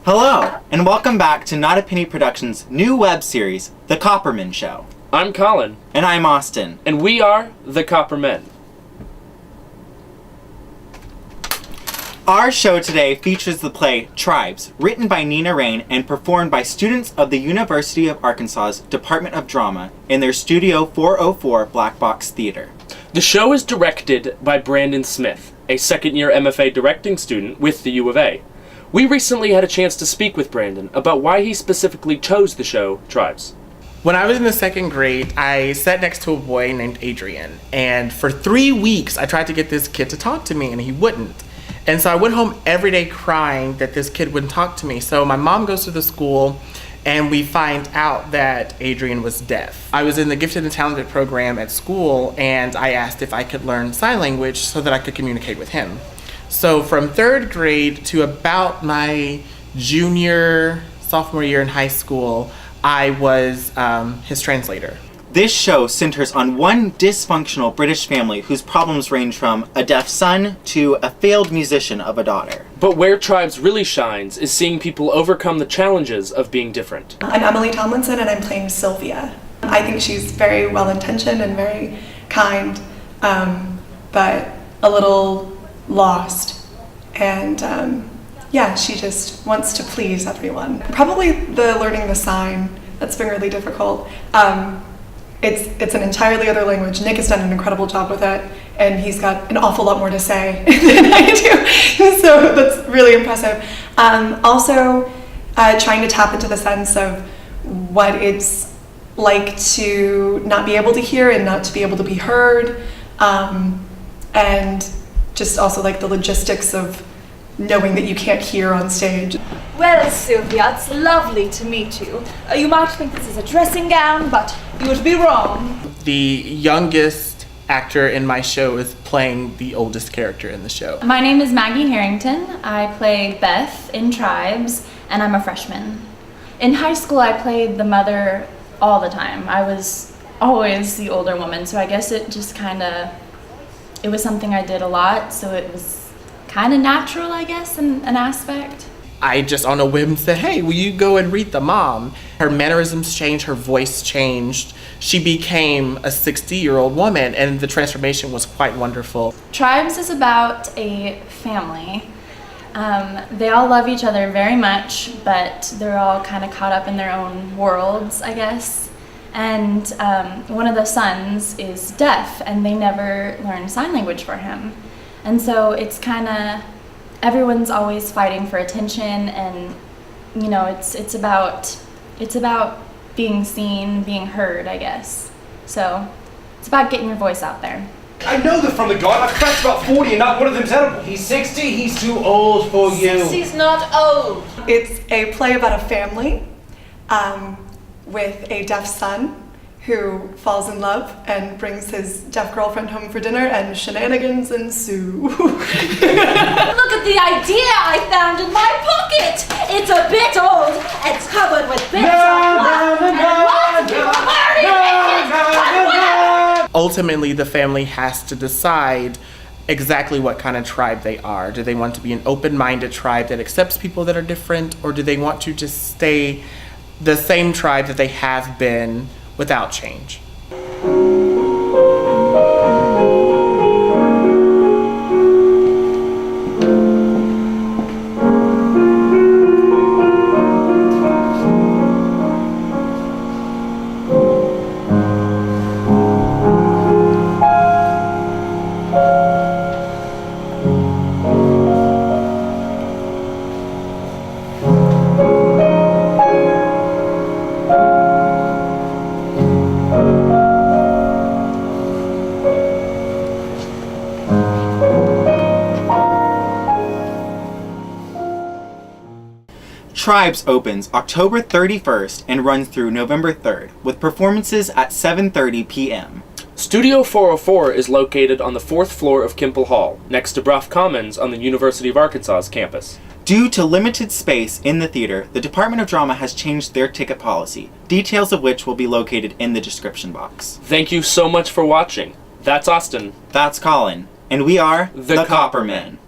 Hello, and welcome back to Not a Penny Productions' new web series, The CopperMen Show. I'm Colin. And I'm Austin. And we are the CopperMen. Our show today features the play Tribes, written by Nina Rain and performed by students of the University of Arkansas's Department of Drama in their Studio 404 Blackbox Theater. The show is directed by Brandon Smith, a second-year MFA directing student with the U of A. We recently had a chance to speak with Brandon about why he specifically chose the show Tribes. When I was in the second grade, I sat next to a boy named Adrian, and for 3 weeks I tried to get this kid to talk to me and he wouldn't. And so I went home every day crying that this kid wouldn't talk to me. So my mom goes to the school and we find out that Adrian was deaf. I was in the Gifted and Talented program at school and I asked if I could learn sign language so that I could communicate with him. So from third grade to about my sophomore year in high school, I was his translator. This show centers on one dysfunctional British family whose problems range from a deaf son to a failed musician of a daughter. But where Tribes really shines is seeing people overcome the challenges of being different. I'm Emily Tomlinson and I'm playing Sylvia. I think she's very well-intentioned and very kind, but a little lost. And she just wants to please everyone. Probably the learning the sign, that's been really difficult. It's an entirely other language. Nick has done an incredible job with it, and he's got an awful lot more to say than I do, so that's really impressive. Also, trying to tap into the sense of what it's like to not be able to hear and not to be able to be heard, and just also like the logistics of knowing that you can't hear on stage. Well, Sylvia, it's lovely to meet you. You might think this is a dressing gown, but you would be wrong. The youngest actor in my show is playing the oldest character in the show. My name is Maggie Harrington. I play Beth in Tribes, and I'm a freshman. In high school, I played the mother all the time. I was always the older woman, so I guess it just it was something I did a lot, so it was kind of natural, I guess, in an aspect. I just on a whim said, hey, will you go and read the mom? Her mannerisms changed, her voice changed. She became a 60-year-old woman, and the transformation was quite wonderful. Tribes is about a family. They all love each other very much, but they're all kind of caught up in their own worlds, I guess. And one of the sons is deaf, and they never learn sign language for him. And so it's kind of, everyone's always fighting for attention, and it's about being seen, being heard, I guess. So it's about getting your voice out there. I know they're from the God. I've cracked about 40 and not one of them's edible. He's 60, he's too old for you. 60's not old. It's a play about a family with a deaf son who falls in love and brings his deaf girlfriend home for dinner, and shenanigans ensue. Look at the idea I found in my pocket. It's a bit old. It's covered with bits of Ultimately, the family has to decide exactly what kind of tribe they are. Do they want to be an open-minded tribe that accepts people that are different, or do they want to just stay the same tribe that they have been without change? Tribes opens October 31st and runs through November 3rd, with performances at 7:30 p.m. Studio 404 is located on the 4th floor of Kimpel Hall, next to Bruff Commons on the University of Arkansas's campus. Due to limited space in the theater, the Department of Drama has changed their ticket policy, details of which will be located in the description box. Thank you so much for watching. That's Austin. That's Colin. And we are the CopperMen.